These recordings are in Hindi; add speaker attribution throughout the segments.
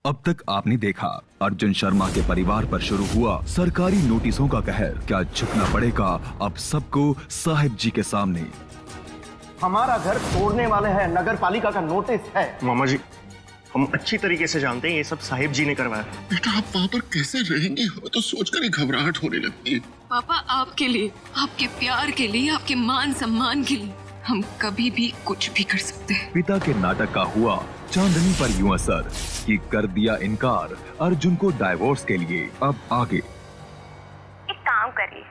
Speaker 1: अब तक आपने देखा अर्जुन शर्मा के परिवार पर शुरू हुआ सरकारी नोटिसों का कहर। क्या झुकना पड़ेगा अब सबको साहिब जी के सामने?
Speaker 2: हमारा घर तोड़ने वाले हैं, नगर पालिका का नोटिस है।
Speaker 3: मामा जी, हम अच्छी तरीके से जानते हैं ये सब साहिब जी ने करवाया।
Speaker 4: बेटा आप वहाँ पर कैसे रहेंगे तो सोचकर ही घबराहट होने लगती है।
Speaker 5: पापा आपके लिए, आपके प्यार के लिए, आपके मान सम्मान के लिए हम कभी भी कुछ भी कर सकते हैं।
Speaker 1: पिता के नाटक का हुआ चांदनी पर यूं असर कि कर दिया इनकार अर्जुन को डाइवोर्स के लिए। अब आगे
Speaker 6: एक काम करिए,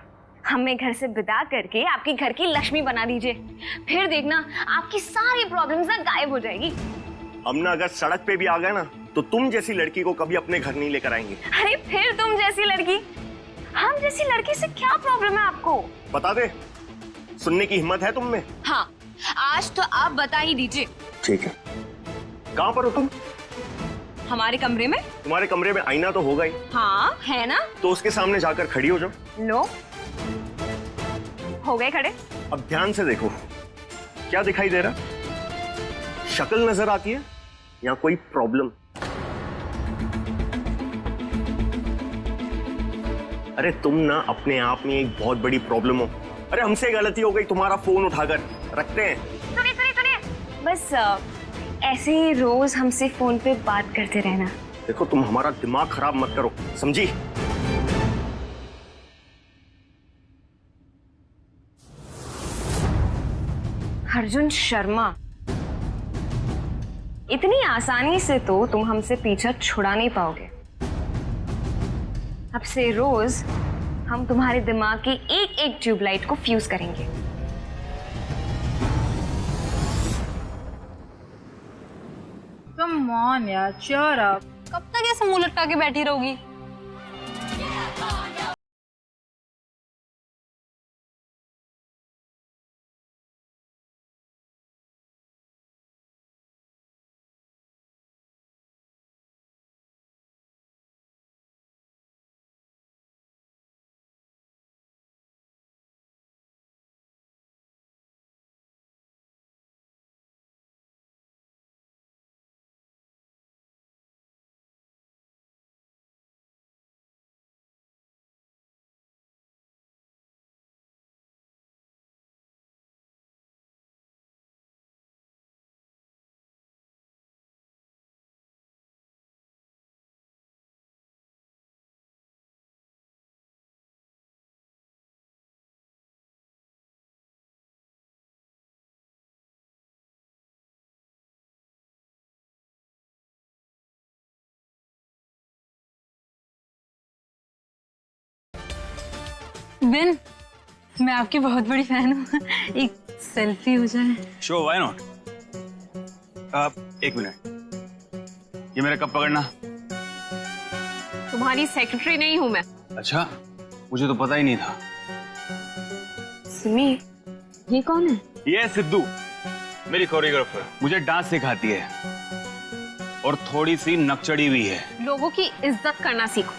Speaker 6: हमें घर से विदा करके आपके घर की लक्ष्मी बना दीजिए, फिर देखना आपकी सारी प्रॉब्लम्स ना गायब हो जाएगी।
Speaker 3: हम ना अगर सड़क पे भी आ गए ना तो तुम जैसी लड़की को कभी अपने घर नहीं लेकर आएंगे।
Speaker 6: अरे फिर तुम जैसी लड़की, हम जैसी लड़की से क्या प्रॉब्लम है आपको?
Speaker 3: बता दे, सुनने की हिम्मत है तुम में?
Speaker 6: हाँ, आज तो आप बता ही दीजिए।
Speaker 3: ठीक है, कहाँ पर हो तुम?
Speaker 6: हमारे कमरे में।
Speaker 3: तुम्हारे कमरे में आईना तो होगा ही।
Speaker 6: हाँ है ना।
Speaker 3: तो उसके सामने जाकर खड़ी हो जाओ।
Speaker 6: लो, हो गए खड़े।
Speaker 3: अब ध्यान से देखो, क्या दिखाई दे रहा? शक्ल नजर आती है या कोई प्रॉब्लम? अरे तुम ना अपने आप में एक बहुत बड़ी प्रॉब्लम हो। अरे हमसे गलती हो गई, तुम्हारा फोन उठाकर रखते हैं।
Speaker 6: सुनिए सुनिए सुनिए, बस ऐसे ही रोज हमसे फोन पे बात करते रहना।
Speaker 3: देखो तुम हमारा दिमाग खराब मत करो, समझी?
Speaker 6: अर्जुन शर्मा, इतनी आसानी से तो तुम हमसे पीछा छुड़ा नहीं पाओगे। अब से रोज हम तुम्हारे दिमाग की एक एक ट्यूबलाइट को फ्यूज करेंगे।
Speaker 7: कम ऑन यार, चीयर अप। कब तक ऐसे मुंह लटका के बैठी रहोगी? बिन, मैं आपकी बहुत बड़ी फैन हूँ। एक सेल्फी हो जाए।
Speaker 8: Show why not. एक मिनट, ये मेरा कब पकड़ना?
Speaker 6: तुम्हारी सेक्रेटरी नहीं हूँ मैं।
Speaker 8: अच्छा, मुझे तो पता ही नहीं था।
Speaker 6: सिमी, ये कौन है?
Speaker 8: ये है सिद्धू, मेरी कोरियोग्राफर। मुझे डांस सिखाती है और थोड़ी सी नकचड़ी भी है।
Speaker 6: लोगों की इज्जत करना सीखो,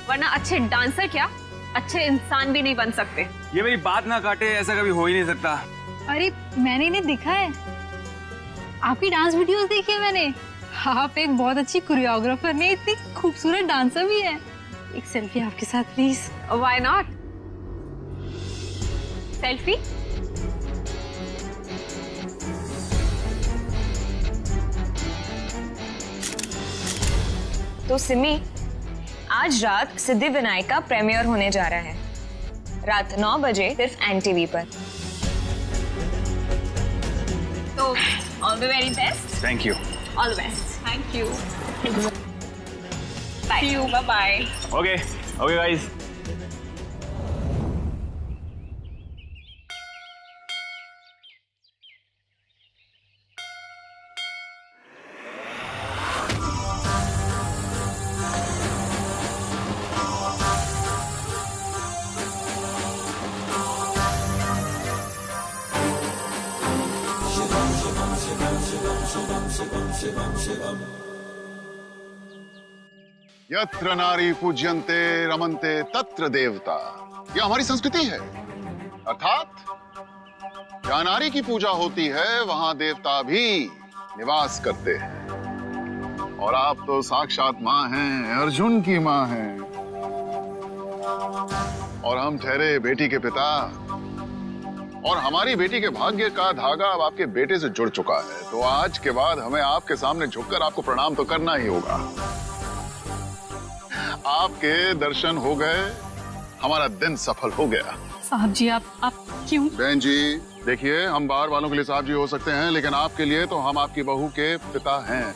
Speaker 6: वरना अच्छे डांसर क्या अच्छे इंसान भी नहीं बन सकते।
Speaker 8: ये मेरी बात ना काटे, ऐसा कभी हो ही नहीं सकता।
Speaker 7: अरे मैंने इन्हें देखा है, आपकी डांस वीडियोस देखी है मैंने। आप एक बहुत अच्छी कोरियोग्राफर ने, इतनी खूबसूरत डांसर भी है। एक सेल्फी आपके साथ प्लीज।
Speaker 6: Why not? सेल्फी? तो सिमी, आज रात सिद्धि विनायक का प्रीमियर होने जा रहा है, रात 9 बजे सिर्फ एनटीवी पर। तो all the very best.
Speaker 8: Thank you.
Speaker 6: All the best. Thank you. Bye bye.
Speaker 8: Okay okay guys.
Speaker 4: यत्र नारी पूज्यन्ते रमन्ते तत्र देवता। यह हमारी संस्कृति है, अर्थात जहाँ नारी की पूजा होती है वहां देवता भी निवास करते हैं। और आप तो साक्षात माँ हैं, अर्जुन की माँ हैं। और हम ठहरे बेटी के पिता। और हमारी बेटी के भाग्य का धागा अब आपके बेटे से जुड़ चुका है, तो आज के बाद हमें आपके सामने झुककर आपको प्रणाम तो करना ही होगा। आपके दर्शन हो गए, हमारा दिन सफल हो गया।
Speaker 7: साहब जी आप क्यों?
Speaker 4: बहन जी देखिए, हम बाहर वालों के लिए साहब जी हो सकते हैं, लेकिन आपके लिए तो हम आपकी बहू के पिता हैं,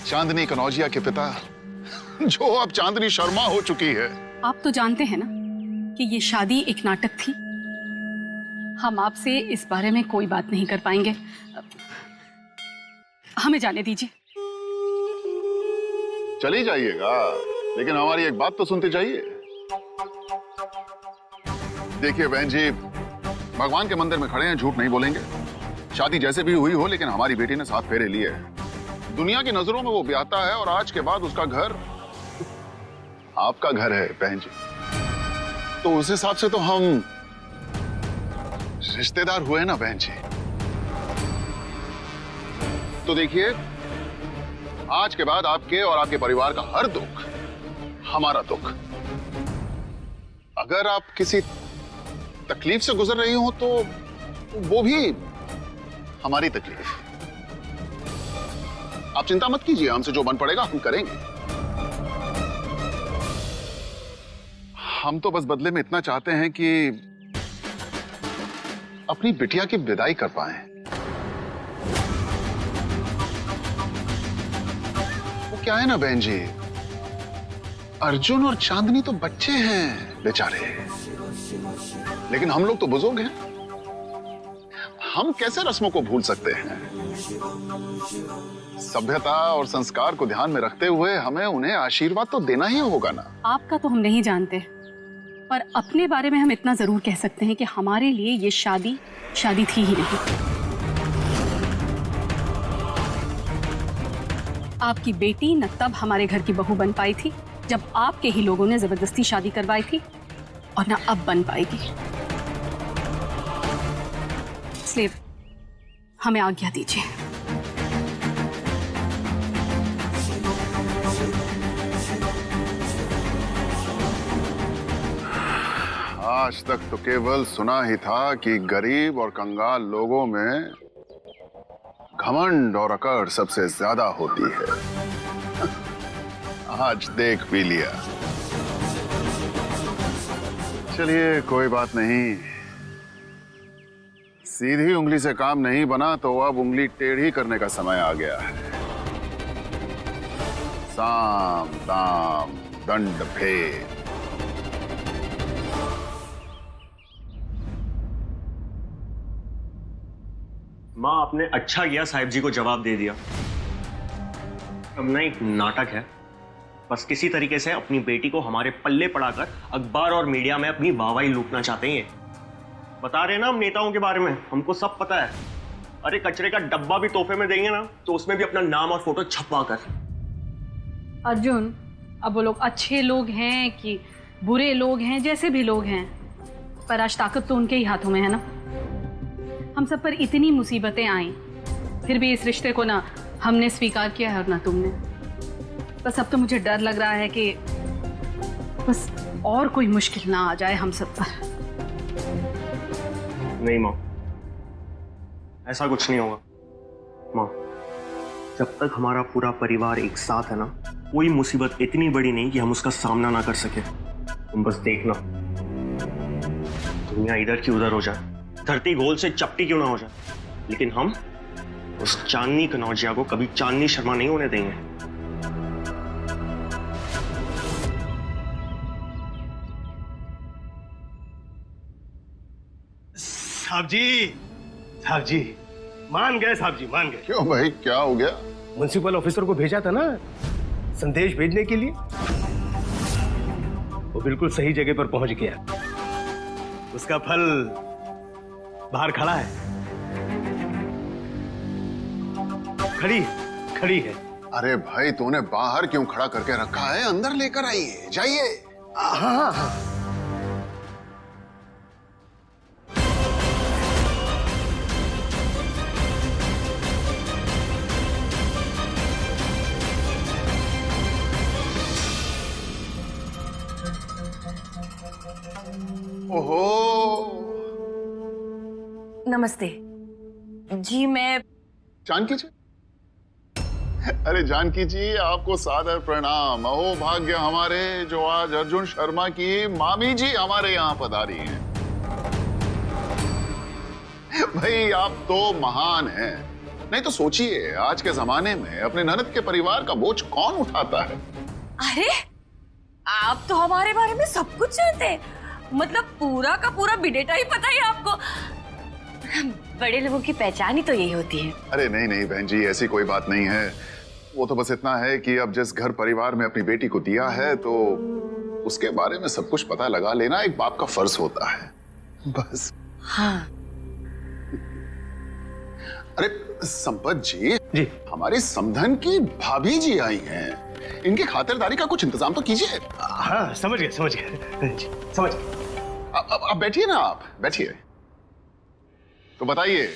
Speaker 4: चांदनी कनौजिया के पिता, जो अब चांदनी शर्मा हो चुकी है।
Speaker 9: आप तो जानते हैं ना कि ये शादी एक नाटक थी। हम आपसे इस बारे में कोई बात नहीं कर पाएंगे। हमें जाने दीजिए।
Speaker 4: चली जाइएगा, लेकिन हमारी एक बात तो सुनते जाइए। देखिए बहन जी, भगवान के मंदिर में खड़े हैं, झूठ नहीं बोलेंगे। शादी जैसे भी हुई हो, लेकिन हमारी बेटी ने 7 फेरे लिए हैं। दुनिया की नजरों में वो ब्याहता है और आज के बाद उसका घर आपका घर है बहन जी। तो उस हिसाब से तो हम रिश्तेदार हुए ना बहन जी। तो देखिए, आज के बाद आपके और आपके परिवार का हर दुख हमारा दुख। अगर आप किसी तकलीफ से गुजर रही हो तो वो भी हमारी तकलीफ। आप चिंता मत कीजिए, हमसे जो बन पड़ेगा हम करेंगे। हम तो बस बदले में इतना चाहते हैं कि अपनी बिटिया की विदाई कर पाएं। वो क्या है ना बहन जी, अर्जुन और चांदनी तो बच्चे हैं बेचारे, लेकिन हम लोग तो बुजुर्ग हैं। हम कैसे रस्मों को भूल सकते हैं? सभ्यता और संस्कार को ध्यान में रखते हुए हमें उन्हें आशीर्वाद तो देना ही होगा ना।
Speaker 9: आपका तो हम नहीं जानते, पर अपने बारे में हम इतना जरूर कह सकते हैं कि हमारे लिए ये शादी थी ही नहीं। आपकी बेटी न तब हमारे घर की बहू बन पाई थी जब आपके ही लोगों ने जबरदस्ती शादी करवाई थी, और ना अब बन पाएगी। इसलिए हमें आज्ञा दीजिए।
Speaker 4: आज तक तो केवल सुना ही था कि गरीब और कंगाल लोगों में घमंड और अकड़ सबसे ज्यादा होती है। आज देख भी लिया। चलिए कोई बात नहीं, सीधी उंगली से काम नहीं बना तो अब उंगली टेढ़ी करने का समय आ गया है। साम दाम दंड भेद।
Speaker 3: माँ, आपने अच्छा किया साहिब जी को जवाब दे दिया। अब ना एक नाटक है, बस किसी तरीके से अपनी बेटी को हमारे पल्ले पड़ाकर अखबार और मीडिया में अपनी वाहवाही लूटना चाहते हैं। बता रहे ना हम नेताओं के बारे में, हमको सब पता है। अरे कचरे का डब्बा भी तोहफे में देंगे ना, तो उसमें भी अपना नाम और फोटो छपवा कर।
Speaker 9: अर्जुन, अब वो लोग अच्छे लोग हैं कि बुरे लोग हैं, जैसे भी लोग हैं, पर आज ताकत तो उनके ही हाथों में है ना। हम सब पर इतनी मुसीबतें आई, फिर भी इस रिश्ते को ना हमने स्वीकार किया है और ना तुमने। बस अब तो मुझे डर लग रहा है कि बस और कोई मुश्किल ना आ जाए हम सब पर।
Speaker 3: नहीं माँ, ऐसा कुछ नहीं होगा। माँ, जब तक हमारा पूरा परिवार एक साथ है ना, कोई मुसीबत इतनी बड़ी नहीं कि हम उसका सामना ना कर सके। तुम बस देखना, दुनिया इधर की उधर हो जाए, धरती गोल से चपटी क्यों ना हो जाए, लेकिन हम उस चांदनी कनौजिया को कभी चांदनी शर्मा नहीं होने देंगे।
Speaker 2: साहब जी मान गए, साहब जी मान गए।
Speaker 4: क्यों भाई, क्या हो गया?
Speaker 2: म्युनिसिपल ऑफिसर को भेजा था ना संदेश भेजने के लिए, वो बिल्कुल सही जगह पर पहुंच गया। उसका फल बाहर खड़ा है, खड़ी है।
Speaker 4: अरे भाई, तूने बाहर क्यों खड़ा करके रखा है? अंदर लेकर आइए, जाइए।
Speaker 2: हाँ।
Speaker 4: ओहो,
Speaker 10: नमस्ते जी, मैं
Speaker 4: जानकी जी। अरे जानकी जी, आपको सादर प्रणाम। अहो भाग्य हमारे जो आज अर्जुन शर्मा की मामी जी हमारे यहाँ पधारी हैं। भाई आप तो महान हैं। नहीं तो सोचिए, आज के जमाने में अपने ननद के परिवार का बोझ कौन उठाता है?
Speaker 10: अरे आप तो हमारे बारे में सब कुछ जानते हैं, मतलब पूरा का पूरा बिडेटा ही पता है आपको। बड़े लोगों की पहचान ही तो यही होती है।
Speaker 4: अरे नहीं नहीं बहन जी, ऐसी कोई बात नहीं है। वो तो बस इतना है कि अब जिस घर परिवार में अपनी बेटी को दिया है तो उसके बारे में सब कुछ पता लगा लेना एक बाप का फर्ज होता है, बस।
Speaker 10: हाँ।
Speaker 4: अरे संपत जी, हमारे समधन की भाभी जी आई हैं। इनकी खातिरदारी का कुछ इंतजाम तो कीजिए।
Speaker 2: हाँ समझ गए समझ गए।
Speaker 4: अब बैठिए ना, आप बैठिए। तो बताइए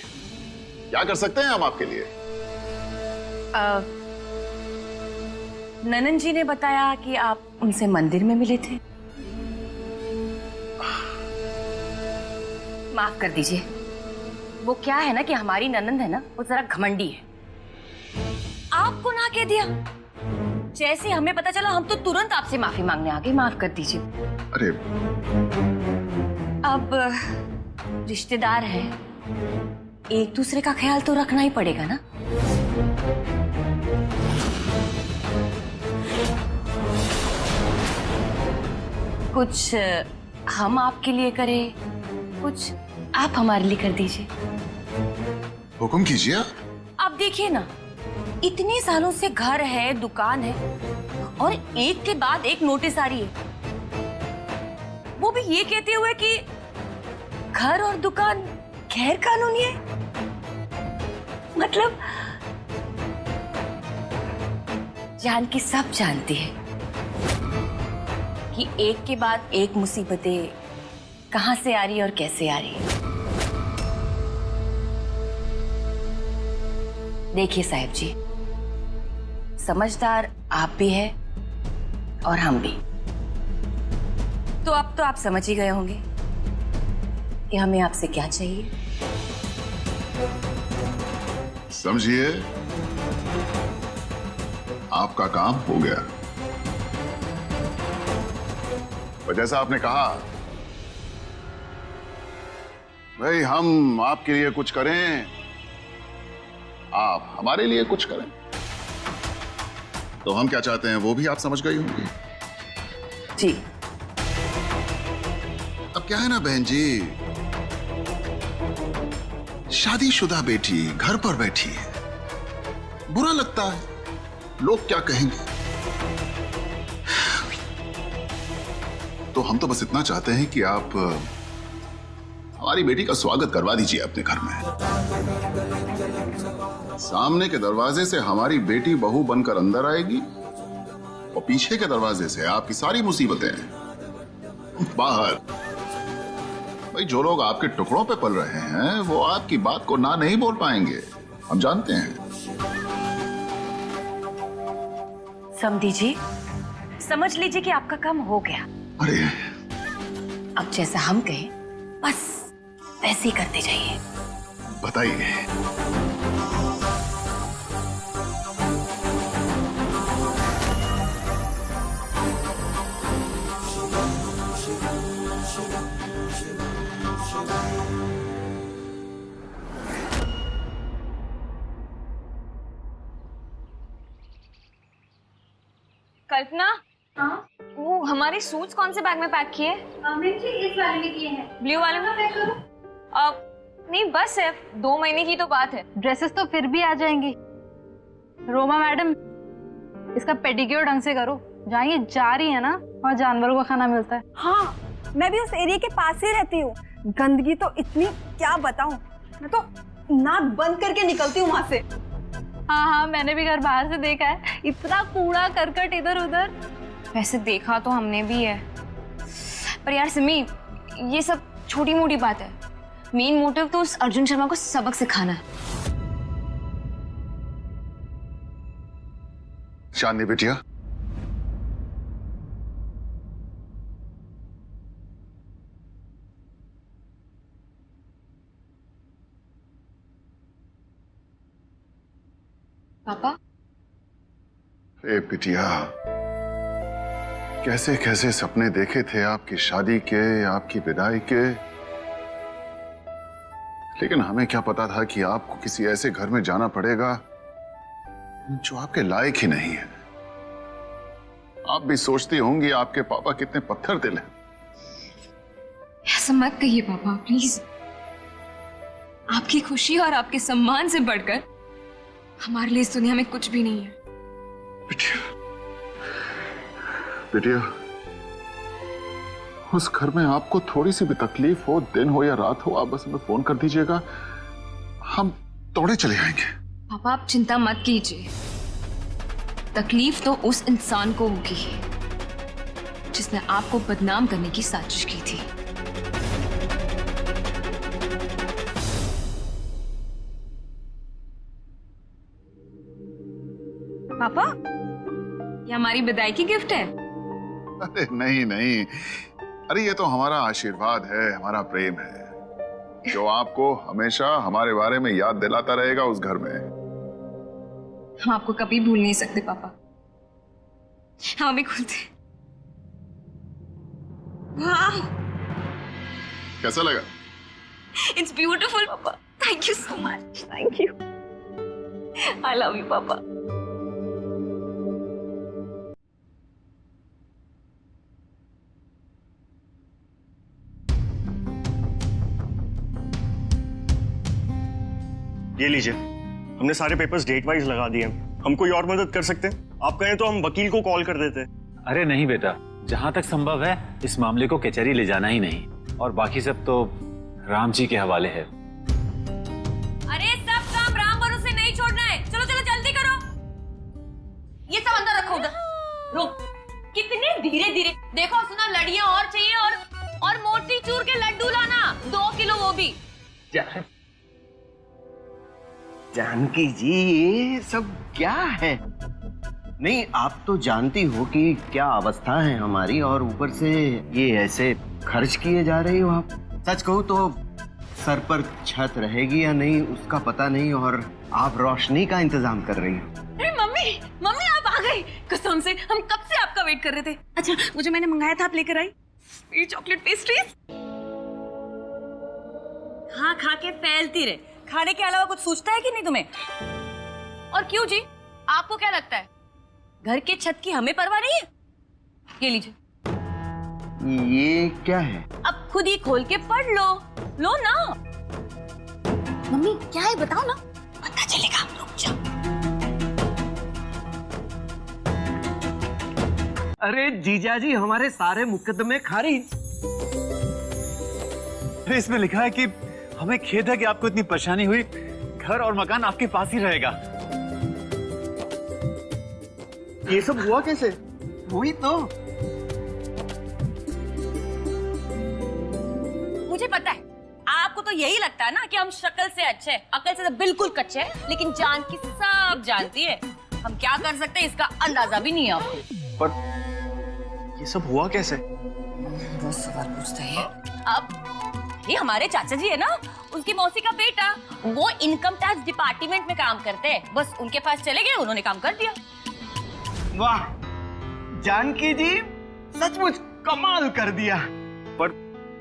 Speaker 4: क्या कर सकते हैं हम आपके लिए?
Speaker 10: ननन जी ने बताया कि आप उनसे मंदिर में मिले थे। माफ कर दीजिए, वो क्या है ना कि हमारी ननंद है ना, वो जरा घमंडी है। आपको ना कह दिया, जैसे हमें पता चला हम तो तुरंत आपसे माफी मांगने आ गए। माफ कर दीजिए।
Speaker 4: अरे
Speaker 10: अब रिश्तेदार है, एक दूसरे का ख्याल तो रखना ही पड़ेगा ना। कुछ हम आपके लिए करें, कुछ आप हमारे लिए कर दीजिए।
Speaker 4: हुक्म कीजिए।
Speaker 10: आप देखिए ना, इतने सालों से घर है, दुकान है, और एक के बाद एक नोटिस आ रही है, वो भी ये कहते हुए कि घर और दुकान गैर कानूनी है। मतलब जानकी सब जानती है कि एक के बाद एक मुसीबतें कहां से आ रही है और कैसे आ रही है। देखिए साहब जी, समझदार आप भी है और हम भी। तो अब तो आप समझ ही गए होंगे कि हमें आपसे क्या चाहिए।
Speaker 4: समझिए, आपका काम हो गया। और जैसा आपने कहा, भाई हम आपके लिए कुछ करें, आप हमारे लिए कुछ करें, तो हम क्या चाहते हैं वो भी आप समझ गई होंगी।
Speaker 10: जी।
Speaker 4: अब क्या है ना बहन जी, शादीशुदा बेटी घर पर बैठी है, बुरा लगता है, लोग क्या कहेंगे। तो हम तो बस इतना चाहते हैं कि आप हमारी बेटी का स्वागत करवा दीजिए अपने घर में। सामने के दरवाजे से हमारी बेटी बहू बनकर अंदर आएगी और पीछे के दरवाजे से आपकी सारी मुसीबतें बाहर। भाई जो लोग आपके टुकड़ों पे पल रहे हैं वो आपकी बात को ना नहीं बोल पाएंगे, हम जानते हैं।
Speaker 10: समझ जी, समझ लीजिए कि आपका काम हो गया।
Speaker 4: अरे
Speaker 10: अब जैसा हम कहें बस वैसे ही करते जाइए।
Speaker 4: बताइए।
Speaker 6: कल्पना, हाँ? वो हमारे सूट्स कौन से बैग में पैक किए?
Speaker 7: इस वाले में किए हैं।
Speaker 6: ब्लू वाले में पैक करूं? नहीं बस है, 2 महीने की तो बात है।
Speaker 7: ड्रेसेस तो फिर भी आ जाएंगी। रोमा मैडम, इसका पेडिक्योर ढंग से करो। जहाँ ये जा रही है ना, वहाँ जानवरों का खाना मिलता है।
Speaker 11: हाँ, मैं भी उस एरिया के पास ही रहती हूँ। गंदगी तो इतनी, क्या बताऊँ, मैं तो नाक बंद करके निकलती हूँ वहाँ से।
Speaker 7: हाँ, मैंने भी घर बाहर से देखा है, इतना कूड़ा करकट इधर उधर।
Speaker 6: वैसे देखा तो हमने भी है, पर यार सिमी, ये सब छोटी मोटी बात है। मेन मोटिव तो उस अर्जुन शर्मा को सबक सिखाना है।
Speaker 4: चांदनी बिटिया, ए बिटिया, कैसे कैसे सपने देखे थे आपकी शादी के, आपकी विदाई के, लेकिन हमें क्या पता था कि आपको किसी ऐसे घर में जाना पड़ेगा जो आपके लायक ही नहीं है। आप भी सोचती होंगी आपके पापा कितने पत्थर दिल हैं।
Speaker 5: ऐसा मत कहिए पापा प्लीज। आपकी खुशी और आपके सम्मान से बढ़कर हमारे लिए इस दुनिया में कुछ भी नहीं है।
Speaker 4: बिटिया, उस घर में आपको थोड़ी सी भी तकलीफ हो, दिन हो या रात हो, आप बस हमें फोन कर दीजिएगा, हम दौड़े चले आएंगे।
Speaker 5: पापा आप चिंता मत कीजिए, तकलीफ तो उस इंसान को होगी जिसने आपको बदनाम करने की साजिश की थी।
Speaker 6: पापा,
Speaker 5: ये हमारी विदाई की गिफ्ट है।
Speaker 4: अरे नहीं नहीं, अरे ये तो हमारा आशीर्वाद है, हमारा प्रेम है जो आपको हमेशा हमारे बारे में याद दिलाता रहेगा उस घर में।
Speaker 5: हम आपको कभी भूल नहीं सकते पापा। हम अभी खुलते। वाह,
Speaker 4: कैसा लगा?
Speaker 5: इट्स ब्यूटीफुल पापा। Thank you so much. Thank you. I love you पापा।
Speaker 3: ये लीजिए, हमने सारे पेपर्स डेट वाइज लगा दिए। हम कोई और मदद कर सकते हैं? आप कहें तो हम वकील को कॉल कर देते हैं।
Speaker 8: अरे नहीं बेटा, जहां तक संभव है इस मामले को कचहरी ले जाना ही नहीं, और बाकी सब तो राम जी के हवाले है।
Speaker 10: अरे सब काम राम भरोसे नहीं छोड़ना है। चलो चलो जल्दी करो। ये सब अंदर रखो उधर। रुक, कितने धीरे धीरे। देखो सुना, लड़ियां और चाहिए और मोतीचूर के लड्डू लाना 2 किलो वो भी।
Speaker 2: जानकी जी ये सब क्या है? नहीं, आप तो जानती हो कि क्या अवस्था है हमारी, और ऊपर से ये ऐसे खर्च किए जा रही हो आप। सच कहूँ तो सर पर छत रहेगी या नहीं उसका पता नहीं, और आप रोशनी का इंतजाम कर रही हो।
Speaker 10: अरे मम्मी, मम्मी आप आ गई। कसम से हम कब से आपका वेट कर रहे थे। अच्छा, वो जो मैंने मंगाया था आप लेकर आई, ये चॉकलेट पेस्ट्रीज। हाँ, खा के फैलती रहे। खाने के अलावा कुछ सोचता है कि नहीं तुम्हें? और क्यों जी, आपको क्या लगता है घर के छत की हमें परवाह नहीं है? ये लीजिए।
Speaker 2: ये क्या है?
Speaker 10: अब खुद ही खोल के पढ़ लो। लो ना। मम्मी क्या है बताओ ना, पता चलेगा। रुक जाओ।
Speaker 2: अरे जीजा जी, हमारे सारे मुकदमे खारिज।
Speaker 8: इसमें लिखा है कि हमें खेद है कि आपको इतनी परेशानी हुई, घर और मकान आपके पास ही रहेगा।
Speaker 2: ये सब हुआ कैसे? वही तो।
Speaker 10: मुझे पता है, आपको तो यही लगता है ना कि हम शक्ल से अच्छे, अकल से तो बिल्कुल कच्चे हैं, लेकिन जान की सब जानती है। हम क्या कर सकते हैं इसका अंदाजा भी नहीं है आपको।
Speaker 3: पर ये सब हुआ कैसे?
Speaker 10: बहुत सवाल पूछते हैं। अब ये हमारे चाचा जी है ना, उनकी मौसी का बेटा, वो इनकम टैक्स डिपार्टमेंट में काम करते हैं। बस उनके पास चले गए, उन्होंने काम कर दिया।
Speaker 2: वाह जानकी जी, सचमुच कमाल कर दिया।
Speaker 3: पर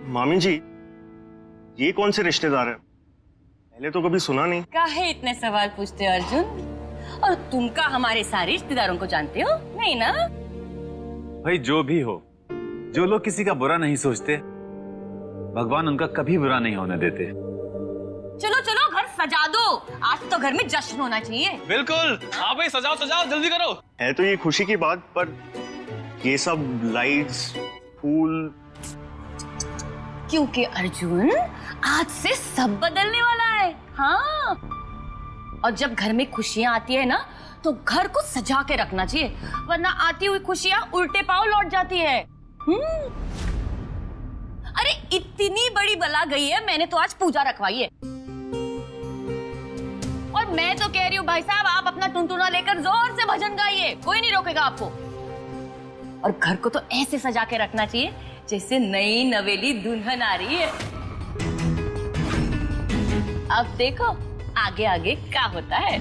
Speaker 3: मामी जी, ये कौन से रिश्तेदार हैं? पहले तो कभी सुना नहीं।
Speaker 10: काहे इतने सवाल पूछते हो अर्जुन? और तुम का हमारे सारे रिश्तेदारों को जानते हो नहीं ना?
Speaker 8: भाई जो भी हो, जो लोग किसी का बुरा नहीं सोचते, भगवान उनका कभी बुरा नहीं होने देते।
Speaker 10: चलो चलो घर सजा दो, आज तो घर में जश्न होना चाहिए।
Speaker 8: बिल्कुल। हाँ भाई, सजाओ सजाओ, जल्दी करो।
Speaker 3: है तो ये खुशी की बात, पर ये सब लाइट्स, फूल।
Speaker 10: क्योंकि अर्जुन आज से सब बदलने वाला है। हाँ, और जब घर में खुशियां आती है ना, तो घर को सजा के रखना चाहिए, वरना आती हुई खुशियां उल्टे पांव लौट जाती है। अरे इतनी बड़ी बला गई है, मैंने तो आज पूजा रखवाई है। और मैं तो कह रही हूँ भाई साहब, आप अपना टुनटुना लेकर जोर से भजन गाइए, कोई नहीं रोकेगा आपको। और घर को तो ऐसे सजा के रखना चाहिए जैसे नई नवेली दुल्हन आ रही है। अब देखो आगे आगे क्या होता है।